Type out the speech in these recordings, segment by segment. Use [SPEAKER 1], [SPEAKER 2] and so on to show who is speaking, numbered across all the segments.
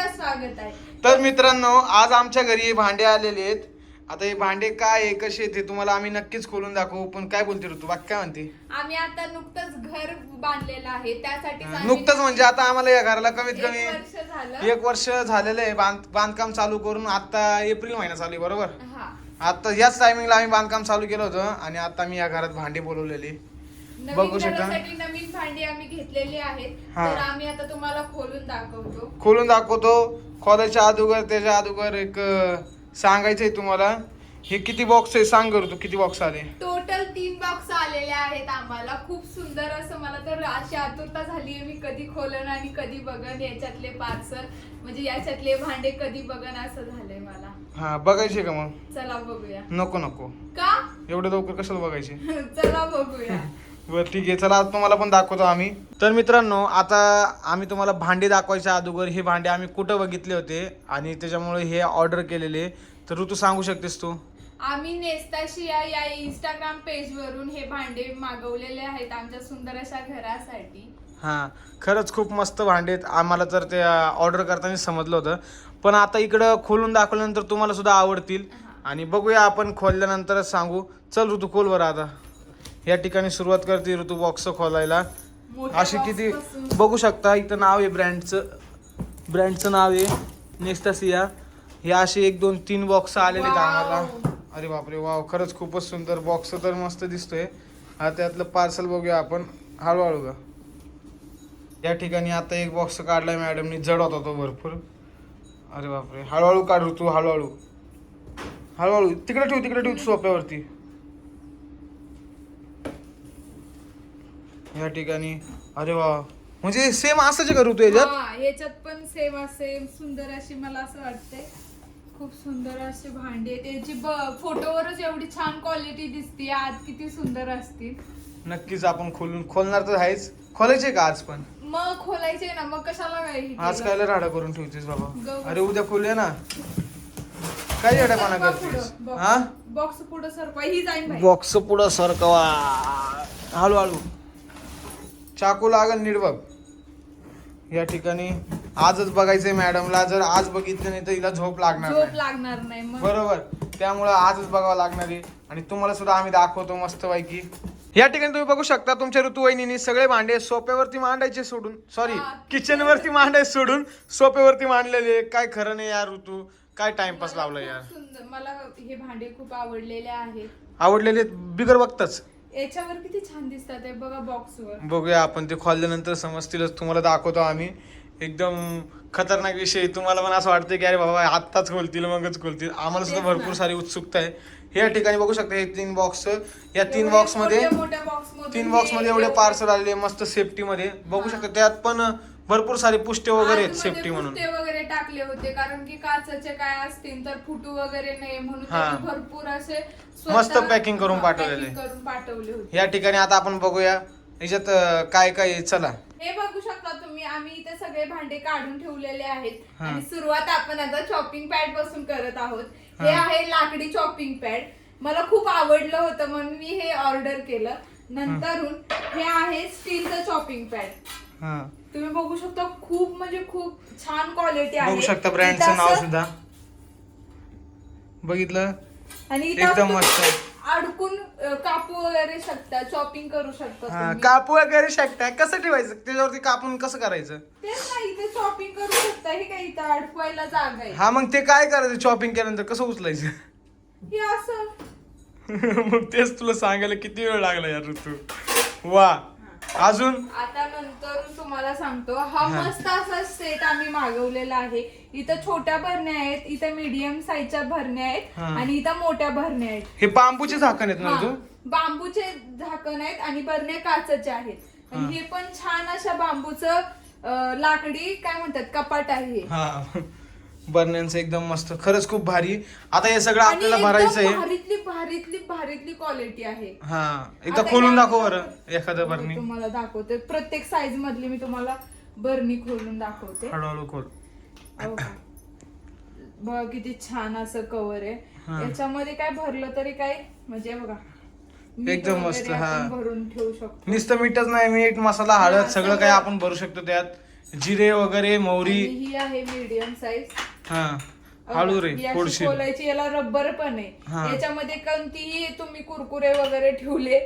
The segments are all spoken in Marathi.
[SPEAKER 1] आपलं स्वागत आहे.
[SPEAKER 2] तर मित्रांनो, आज आमच्या घरी भांडे आलेले आहेत. आता हे भांडे काय आहे, कसे आहेत, ते तुम्हाला आम्ही नक्कीच खोलून दाखवू. पण काय बोलते ऋतू, बाकी काय म्हणते?
[SPEAKER 1] आम्ही आता नुकतंच घर बांधलेलं आहे, त्यासाठी
[SPEAKER 2] नुकतंच म्हणजे आता आम्हाला या घराला कमीत कमी
[SPEAKER 1] 1 वर्ष झालं.
[SPEAKER 2] 1 वर्ष झालेलं आहे. बांधकाम चालू करून आता एप्रिल महिना चालू आहे, बरोबर?
[SPEAKER 1] हा,
[SPEAKER 2] आता याच टायमिंगला आम्ही बांधकाम चालू केलं होतं आणि आता मी या घरात भांडे बोलवलेले बघू
[SPEAKER 1] नवीन
[SPEAKER 2] शकता.
[SPEAKER 1] घरासाठी नवीन भांडी आम्ही घेतलेली आहेत.
[SPEAKER 2] हा.
[SPEAKER 1] तर आम्ही आता तुम्हाला खोलून दाखवतो.
[SPEAKER 2] खोलायच्या अगोदर त्याच्या अगोदर एक सांगायचंय तुम्हाला. हे किती बॉक्स आहे सांग करू तू, किती बॉक्स आले?
[SPEAKER 1] टोटल 3 बॉक्स आलेले आहेत आम्हाला. खूप सुंदर असं, मला तर अशी आतुरता झाली आहे, मी कधी खोलन आणि कधी बघन याच्यातले पार्सल, म्हणजे याच्यातले भांडे कधी बघन असं झालंय मला.
[SPEAKER 2] हा, बघायचे का मग?
[SPEAKER 1] चला बघूया.
[SPEAKER 2] नको
[SPEAKER 1] का?
[SPEAKER 2] एवढे लवकर कशाला बघायचे?
[SPEAKER 1] चला बघूया.
[SPEAKER 2] बरं ठीक आहे, चला आज तुम्हाला पण दाखवतो आम्ही. तर मित्रांनो, आता आम्ही तुम्हाला भांडे दाखवायच्या अगोदर हे भांडे आम्ही कुठं बघितले होते आणि त्याच्यामुळे हे ऑर्डर केलेले. तर ऋतू सांगू शकतेस तू?
[SPEAKER 1] आम्ही नेस्ताशिया या इंस्टाग्राम पेज वरून हे भांडे मागवलेले आहेत आमच्या सुंदर अशा घरासाठी.
[SPEAKER 2] हा, खरंच खूप मस्त भांडे आहेत. आम्हाला तर ते ऑर्डर करताना समजलं होतं, पण आता इकडं खोलून दाखवल्यानंतर तुम्हाला सुद्धा आवडतील. आणि बघूया आपण खोलल्यानंतरच सांगू. चल ऋतू, खोल बरं आता. या ठिकाणी सुरुवात करते ऋतू बॉक्स खोलायला.
[SPEAKER 1] मोठ्या
[SPEAKER 2] अशी
[SPEAKER 1] box
[SPEAKER 2] किती
[SPEAKER 1] पासून.
[SPEAKER 2] बघू शकता, इथं नाव आहे ब्रँडचं नाव आहे नेस्तासिया. हे असे 1 2 3 बॉक्स आलेले आहेत आम्हाला.
[SPEAKER 1] Wow.
[SPEAKER 2] अरे बापरे, वाव, खरंच खूपच सुंदर बॉक्स तर मस्त दिसतोय. आता त्यातलं पार्सल बघूया आपण हळूहळू का. या ठिकाणी आता 1 बॉक्स काढलाय मॅडमनी, जड होता तो भरपूर. अरे बापरे, हळूहळू काढ तू, हळूहळू तिकडे ठेव सोप्यावरती. या ठिकाणी अरे वा, म्हणजे सेम असंच करू तू याच्यात?
[SPEAKER 1] हा, याच्यात पण सेम सुंदर अशी, मला असं वाटतंय खूप सुंदर अशी भांडी आहेत. याची फोटोवरच एवडी छान क्वालिटी दिसते, आत किती सुंदर असतील.
[SPEAKER 2] नक्कीच आपण खोलणार तर आहेच. खोलायचे का आज पण?
[SPEAKER 1] मग खोलायचे ना, मग कशाला काय
[SPEAKER 2] आज कायला राडा करून ठेवतेस बाबा?
[SPEAKER 1] गवत.
[SPEAKER 2] अरे उद्या खोलूया ना. काय येडेपणा करतेस? हा,
[SPEAKER 1] बॉक्स पुढे सरकवा, ही जाईन बाई.
[SPEAKER 2] बॉक्स पुढं सरकवा, हळूहळू. चाकू लागल, नीट बघ. या ठिकाणी आजच बघायचंय मॅडमला. जर आज बघितलं नाही तर हिला झोप लागणार
[SPEAKER 1] नाही मग.
[SPEAKER 2] बरोबर, त्यामुळं आजच बघावं लागणार आहे. आणि तुम्हाला सुद्धा आम्ही दाखवतो मस्त पैकी. या ठिकाणी तुम्ही बघू शकता, तुमच्या ऋतुवाहिनीने सगळे भांडे सोप्यावरती मांडायचे सोडून, सॉरी किचन वरती मांडायचे सोडून सोप्यावरती मांडलेले. काय खरं नाही यार ऋतू, काय टाइमपास लावला यार.
[SPEAKER 1] सुंदर, मला हे भांडे खूप आवडलेले आहेत.
[SPEAKER 2] आवडलेले बिगर बघताच.
[SPEAKER 1] याच्यावर किती छान दिसतात आहे बघा बॉक्सवर.
[SPEAKER 2] बघूया आपण, ते खोलल्यानंतर समजतीलच. तुम्हाला दाखवतो आम्ही. एकदम खतरनाक विषय. तुम्हाला पण असं वाटतं की अरे बाबा आत्ताच खोलतील मगच खोलतील. आम्हाला सुद्धा भरपूर सारी उत्सुकता आहे. या ठिकाणी बघू शकता हे 3 बॉक्स. या 3 बॉक्स मध्ये 3 बॉक्स मध्ये एवढे पार्सल आलेले मस्त सेफ्टी मध्ये. बघू शकता त्यात पण भरपूर सारे पुष्टे वगैरे आहेत सेफ्टी म्हणून.
[SPEAKER 1] पुष्टे वगैरे टाकले होते, कारण की काचेचे काय असतील तर फुटू वगैरे नाही म्हणून त्यांनी भरपूर असे
[SPEAKER 2] मस्त पॅकिंग करून पाठवले
[SPEAKER 1] होते.
[SPEAKER 2] या ठिकाणी आता आपण बघूया याच्यात काय काय आहे. चला,
[SPEAKER 1] हे बघू शकता तुम्ही, आम्ही इथे सगळे भांडे काढून ठेवलेले आहेत. आणि सुरुवात आपण आता चॉपिंग पॅड पासून करत आहोत. हे आहे लाकडी चॉपिंग पॅड. मला खूप आवडलं होतं म्हणून मी हे ऑर्डर केलं. नंतरून हे आहे स्टीलचं चॉपिंग पॅड. तुम्ही बघू शकता, खूप म्हणजे खूप छान क्वालिटी आहे.
[SPEAKER 2] बघू शकता ब्रँडचं नाव सुद्धा बघितलं.
[SPEAKER 1] आणि
[SPEAKER 2] एकदम मस्त.
[SPEAKER 1] अडकून कापू वगैरे शकता, चॉपिंग करू शकता.
[SPEAKER 2] कापू वगैरे शकता. कसं ठेवायचं त्याच्यावरती, कापून कसं करायचं?
[SPEAKER 1] तेच नाही, इथे चॉपिंग करू शकता. हे काय इथं अडकवायला जागा आहे.
[SPEAKER 2] हा, मग ते काय करायचं चॉपिंग केल्यानंतर, कसं उचलायचं?
[SPEAKER 1] हे असं.
[SPEAKER 2] मग तेच तुला सांगायला किती वेळ लागला यार ऋतू. वा, अजून
[SPEAKER 1] आता नंतर तुम्हाला सांगतो. हा मस्त असा सेट आम्ही मागवलेला आहे. इथं छोट्या भरण्या आहेत, इथं मीडियम साईजच्या भरण्या आहेत आणि इथं मोठ्या भरण्या आहेत.
[SPEAKER 2] हे बांबूचे झाकण आहेत ना ऋतू?
[SPEAKER 1] बांबूचे झाकण आहेत आणि भरण्या काचेचे आहेत. आणि हे पण छान अशा बांबूचं लाकडी काय म्हणतात कपाट आहे.
[SPEAKER 2] हा, बरण्यांचं एकदम मस्त, खरंच खूप भारी. आता हे सगळं आपल्याला भरायचंय.
[SPEAKER 1] भारीतली क्वालिटी आहे.
[SPEAKER 2] हा, एकदा खोलून दाखव बरं एखादं बरणी.
[SPEAKER 1] तुम्हाला दाखवते प्रत्येक साईज मधली, मी तुम्हाला बरणी खोलून दाखवते.
[SPEAKER 2] हळूहळू खोल.
[SPEAKER 1] बघा किती छान असं कव्हर आहे. याच्यामध्ये काय भरलं तरी काय, म्हणजे बघा
[SPEAKER 2] एकदम मस्त. हा,
[SPEAKER 1] भरून ठेवू शकतो.
[SPEAKER 2] नुसतं मीठच नाही, मीठ मसाला हळद सगळं काही आपण भरू शकतो त्यात. जिरे वगैरे मोहरी.
[SPEAKER 1] ही आहे मीडियम साईज.
[SPEAKER 2] हा हळू रे थोडीशी
[SPEAKER 1] खोलायची. याला रबर पण
[SPEAKER 2] हा.
[SPEAKER 1] आहे. याच्यामध्ये कोणतीही तुम्ही कुरकुरे वगैरे ठेवले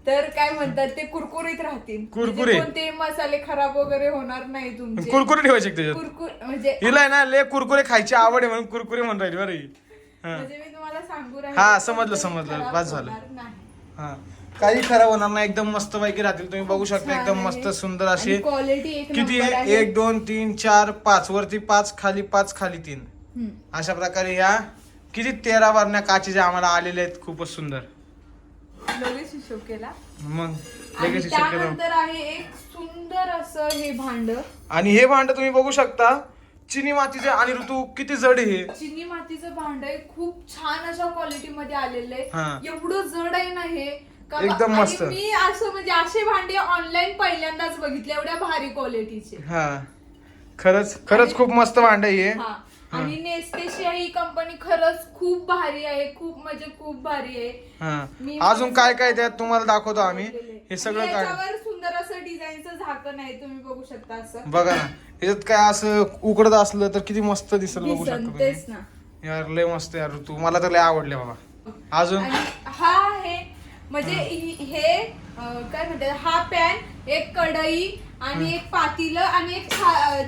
[SPEAKER 1] तर काय म्हणतात ते कुरकुरीत राहतील.
[SPEAKER 2] कुरकुरे?
[SPEAKER 1] कोणते मसाले खराब वगैरे होणार नाही तुमचे.
[SPEAKER 2] कुरकुरे ठेवायचे का त्याच्यात?
[SPEAKER 1] म्हणजे
[SPEAKER 2] हिला आहे ना लय कुरकुरे खायची आवड आहे म्हणून कुरकुरे म्हणून राहिली बरं ही.
[SPEAKER 1] म्हणजे मी तुम्हाला सांगू
[SPEAKER 2] हा, समजलं. बस झालं. हा काही खराब होणार नाही. एकदम मस्त पैकी राहतील. तुम्ही बघू शकता एकदम मस्त सुंदर असे.
[SPEAKER 1] क्वालिटी
[SPEAKER 2] किती आहे? 1 2 3 4 5 वरती 5 खाली 5 खाली 3 अशा प्रकारे या किती 13 बारण्या काचेच्या आम्हाला आलेल्या आहेत. खूपच सुंदर.
[SPEAKER 1] लगेच हिशोब केला.
[SPEAKER 2] मग
[SPEAKER 1] आणि
[SPEAKER 2] लगेच हिशोब केला.
[SPEAKER 1] त्यानंतर आहे एक सुंदर असं हे भांड.
[SPEAKER 2] आणि हे भांड तुम्ही बघू शकता चिनी मातीचे. आणि ऋतू किती जड आहे हे.
[SPEAKER 1] चिनी मातीचं भांड आहे. खूप छान अशा क्वालिटी मध्ये आलेलं
[SPEAKER 2] हा.
[SPEAKER 1] आहे. एवढं जड आहे ना हे
[SPEAKER 2] एकदम मस्त.
[SPEAKER 1] आणि मी असं म्हणजे असे भांडे ऑनलाईन पहिल्यांदाच बघितले एवढ्या भारी क्वालिटीचे.
[SPEAKER 2] हा खरंच खूप मस्त भांड आहे हे.
[SPEAKER 1] हा. आणि नेस्टेशिया ही कंपनी खरंच खूप भारी आहे. खूप म्हणजे खूप भारी आहे. मी
[SPEAKER 2] अजून काय काय त्यात तुम्हाला दाखवतो आम्ही. हे सगळं काय
[SPEAKER 1] याच्यावर सुंदर असं डिझाईनचं झाकण आहे. तुम्ही बघू शकता असं.
[SPEAKER 2] बघा ना याच्यात काय असं उकडत असलं तर किती मस्त दिसेल. बघू शकता
[SPEAKER 1] तेच ना
[SPEAKER 2] यार लय मस्त यार ऋतू. मला तर लय आवडले बाबा. अजून
[SPEAKER 1] हा आहे म्हणजे हे काय म्हणतात हा पॅन एक कढई आणि एक पातीलं आणि एक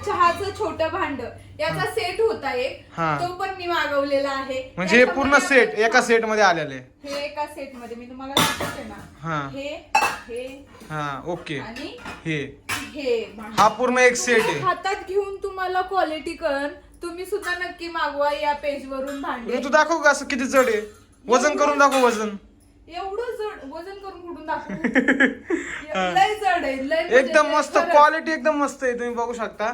[SPEAKER 1] चहाचं छोटं भांड याचा सेट होता एक. तो पण मी मागवलेला आहे.
[SPEAKER 2] म्हणजे हे पूर्ण सेट एका सेट मध्ये आलेले.
[SPEAKER 1] हे एका सेट मध्ये मी तुम्हाला दाखवते ना. हे
[SPEAKER 2] हा ओके.
[SPEAKER 1] आणि
[SPEAKER 2] हे हा पूर्ण एक सेट आहे.
[SPEAKER 1] हातात घेऊन तुम्हाला क्वालिटी कळन. तुम्ही सुद्धा नक्की मागवा या पेज वरून भांडे.
[SPEAKER 2] तू दाखव का असं किती जड आहे. वजन करून दाखव. वजन
[SPEAKER 1] एवढं जड वजन करून कुठून दाखवू. लय जड आहे. लय
[SPEAKER 2] एकदम मस्त क्वालिटी एकदम मस्त आहे. तुम्ही बघू शकता.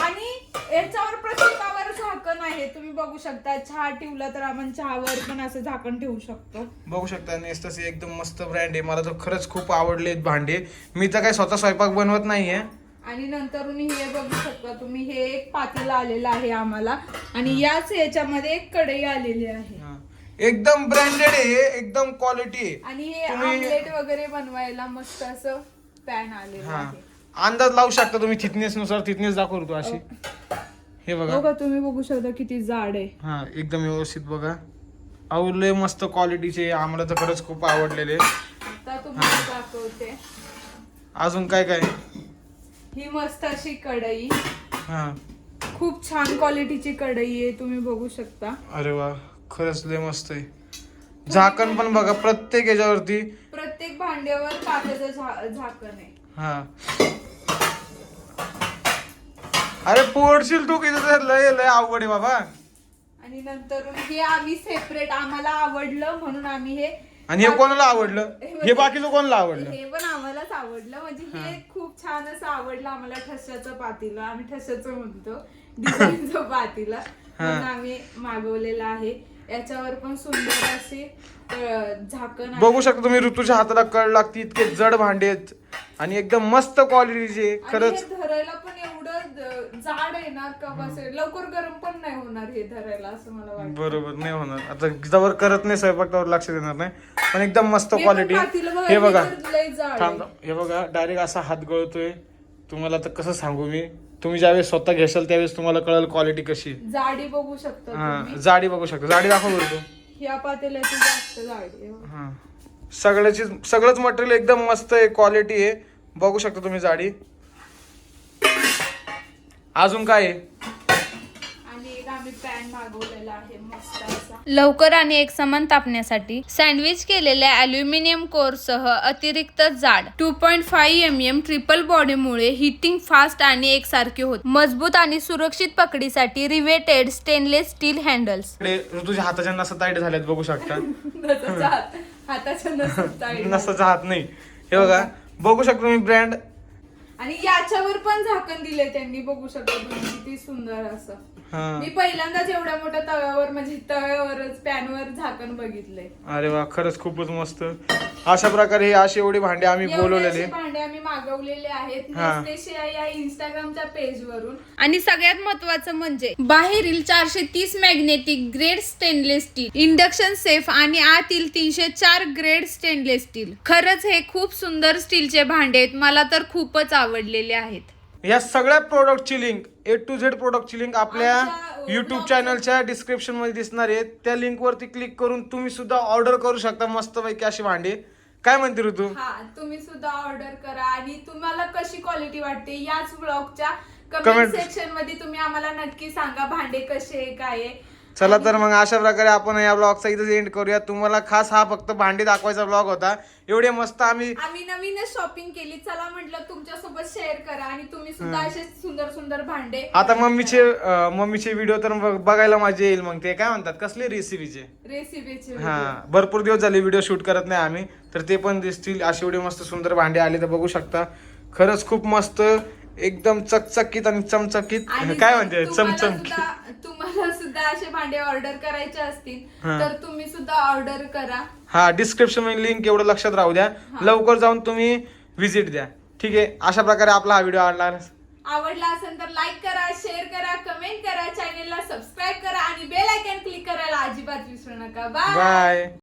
[SPEAKER 1] आणि याच्यावर प्रत्येकावर झाकण आहे. तुम्ही बघू शकता. चहा ठेवला तर आपण चहावर पण असं झाकण ठेवू शकतो.
[SPEAKER 2] बघू शकता नेस्टस एकदम मस्त ब्रँड आहे. मला तर खरंच खूप आवडले भांडे. मी तर काही स्वतः स्वयंपाक बनवत नाहीये.
[SPEAKER 1] आणि नंतर हे बघू शकता तुम्ही. हे एक पातेलं आलेलं आहे आम्हाला. आणि याच याच्यामध्ये एक कढई आलेली आहे.
[SPEAKER 2] एकदम ब्रँडेड आहे. एकदम क्वालिटी आहे.
[SPEAKER 1] आणि हे ऑमलेट वगैरे बनवायला मस्त असं पॅन आलेलं आहे.
[SPEAKER 2] अंदाज लावू शकता तुम्ही थिकनेस नुसार. थिकनेस दाखवतो अशी. हे बघा
[SPEAKER 1] तुम्ही बघू शकता किती जाड आहे.
[SPEAKER 2] हा एकदम व्यवस्थित बघा. आवडले मस्त क्वालिटीचे. आम्हाला तर खरंच खूप आवडलेले.
[SPEAKER 1] आता तुम्हाला दाखवते
[SPEAKER 2] अजून काय काय.
[SPEAKER 1] ही मस्त अशी कढई.
[SPEAKER 2] हा
[SPEAKER 1] खूप छान क्वालिटीची कढई आहे. तुम्ही बघू शकता.
[SPEAKER 2] अरे वा खरंच लय मस्त आहे. झाकण पण बघा प्रत्येक याच्यावरती.
[SPEAKER 1] प्रत्येक भांड्यावर काचेचं झाकण आहे.
[SPEAKER 2] हा अरे पोडशील तू किती. लय लय आवड आहे बाबा.
[SPEAKER 1] आणि नंतर हे आम्ही सेपरेट आम्हाला आवडलं म्हणून आम्ही हे.
[SPEAKER 2] आणि हे कोणाला आवडलं. हे बाकीचं कोणाला आवडलं.
[SPEAKER 1] हे पण आम्हालाच आवडलं. म्हणजे हे खूप छान असं आवडलं आम्हाला. ठश्याचं पातेलं आम्ही ठश्याचं म्हणतो. डिझाईनचं पातेलं म्हणून आम्ही मागवलेलं आहे. याच्यावर पण सुंदर असे झाकण
[SPEAKER 2] बघू शकता तुम्ही. ऋतूच्या हाताला कळ लागते. इतके जड भांडे आहेत आणि एकदम मस्त क्वालिटीचे. खरंच
[SPEAKER 1] धरायला पण एवढं जाड आहे ना का लवकर गरम पण नाही होणार हे धरायला असं मला वाटतं.
[SPEAKER 2] बरोबर नाही होणार. आता जवळ करत नाही स्वयंपाक त्यावर लक्ष देणार नाही. पण एकदम मस्त क्वालिटी. हे बघा हे बघा डायरेक्ट असा हात गळतोय. तुम्हाला तर कसं सांगू मी. तुम्ही ज्यावेळेस स्वतः घेशाल त्यावेळेस तुम्हाला कळेल क्वालिटी कशी.
[SPEAKER 1] जाडी बघू शकता.
[SPEAKER 2] हा जाडी बघू शकता. जाडी दाखव बरं.
[SPEAKER 1] ह्या पातेल्याची जास्त जाडी.
[SPEAKER 2] हा सगळंच मटेरियल एकदम मस्त आहे. क्वालिटी आहे. बघू शकता तुम्ही जाडी. अजून काय आहे.
[SPEAKER 1] पॅन मागवलेला आहे मस्त असा.
[SPEAKER 3] लवकर आणि एकसमान तापण्यासाठी सँडविच केलेल्या अल्युमिनियम कोर सह अतिरिक्त जाड 2.5 mm ट्रिपल बॉडीमुळे हीटिंग फास्ट आणि एकसारखे होते. मजबूत आणि सुरक्षित पकडीसाठी रिवेटेड स्टेनलेस स्टील हँडल्स.
[SPEAKER 2] ऋतूच्या हाताच्या नसा ताईट झाल्यात बघू शकता. नसाचा हात नाही. हे बघा बघू शकता तुम्ही ब्रँड.
[SPEAKER 1] आणि याच्यावर पण झाकण दिले त्यांनी. बघू शकता तुम्ही किती सुंदर असं. मी पहिल्यांदाच एवढ्या मोठ्या तव्यावर म्हणजे तव्यावरच पॅनवर झाकण बघितलंय.
[SPEAKER 2] अरे वा खरंच खूपच मस्त. अशा प्रकारे अशी एवढी भांडे आम्ही बोलवलेले.
[SPEAKER 1] भांडे आम्ही मागवलेले आहेत नेस्टेशिया या इंस्टाग्रामच्या पेज वरून.
[SPEAKER 3] आणि सगळ्यात महत्वाचं म्हणजे बाहेरील 430 magnetic grade stainless steel induction safe आणि आतील 304 ग्रेड स्टेनलेस स्टील. खरंच हे खूप सुंदर स्टीलचे भांडे आहेत. मला तर खूपच आवडलेले आहेत.
[SPEAKER 2] या सगळ्या प्रोडक्टची लिंक A to Z प्रोडक्टची लिंक आपल्या
[SPEAKER 1] आमच्या
[SPEAKER 2] युट्यूब
[SPEAKER 1] blog
[SPEAKER 2] चॅनलच्या डिस्क्रिप्शन मध्ये दिसणार आहे. त्या लिंक वरती क्लिक करून तुम्ही सुद्धा ऑर्डर करू शकता मस्तपैकी अशी भांडी. काय म्हणते ऋतू?
[SPEAKER 1] हा, तुम्ही सुद्धा ऑर्डर करा आणि तुम्हाला कशी क्वालिटी वाटते याच ब्लॉगच्या
[SPEAKER 2] Comment-
[SPEAKER 1] कमेंट सेक्शन मध्ये तुम्ही आम्हाला नक्की सांगा भांडे कसे आहे, काय आहे.
[SPEAKER 2] चला तर मग अशा प्रकारे आपण या ब्लॉगचा इथं एंड करूया. तुम्हाला खास हा फक्त भांडी दाखवायचा ब्लॉग होता. एवढे मस्त आम्ही
[SPEAKER 1] नवीनच शॉपिंग केली, चला म्हटलं तुमच्यासोबत शेअर करा आणि तुम्ही सुद्धा असे सुंदर सुंदर भांडे
[SPEAKER 2] आता मम्मीचे व्हिडिओ तर बघायला मजा येईल. मग ते काय म्हणतात कसले
[SPEAKER 1] रेसिपीचे
[SPEAKER 2] हा, भरपूर दिवस झाले व्हिडिओ शूट करत नाही आम्ही, तर ते पण दिसतील. असे एवढे मस्त सुंदर भांडे आले तर बघू शकता. खरंच खूप मस्त, एकदम चकचकीत आणि चमचकीत.
[SPEAKER 1] आणि
[SPEAKER 2] काय म्हणते
[SPEAKER 1] तुम्हाला
[SPEAKER 2] चमचमकीत.
[SPEAKER 1] तुम्हाला सुद्धा असे भांडे ऑर्डर करायचे असतील
[SPEAKER 2] हा.
[SPEAKER 1] तर तुम्ही सुद्धा ऑर्डर करा.
[SPEAKER 2] हा, डिस्क्रिप्शन मध्ये लिंक एवढं लक्षात राहू द्या. लवकर जाऊन तुम्ही व्हिजिट द्या. ठीक आहे, अशा प्रकारे आपला हा व्हिडिओ
[SPEAKER 1] आवडला असेल तर लाईक करा, शेअर करा, कमेंट करा, चॅनेलला सबस्क्राईब करा आणि बेल आयकॉन क्लिक करायला अजिबात विसरू नका. बाय.
[SPEAKER 2] बाय.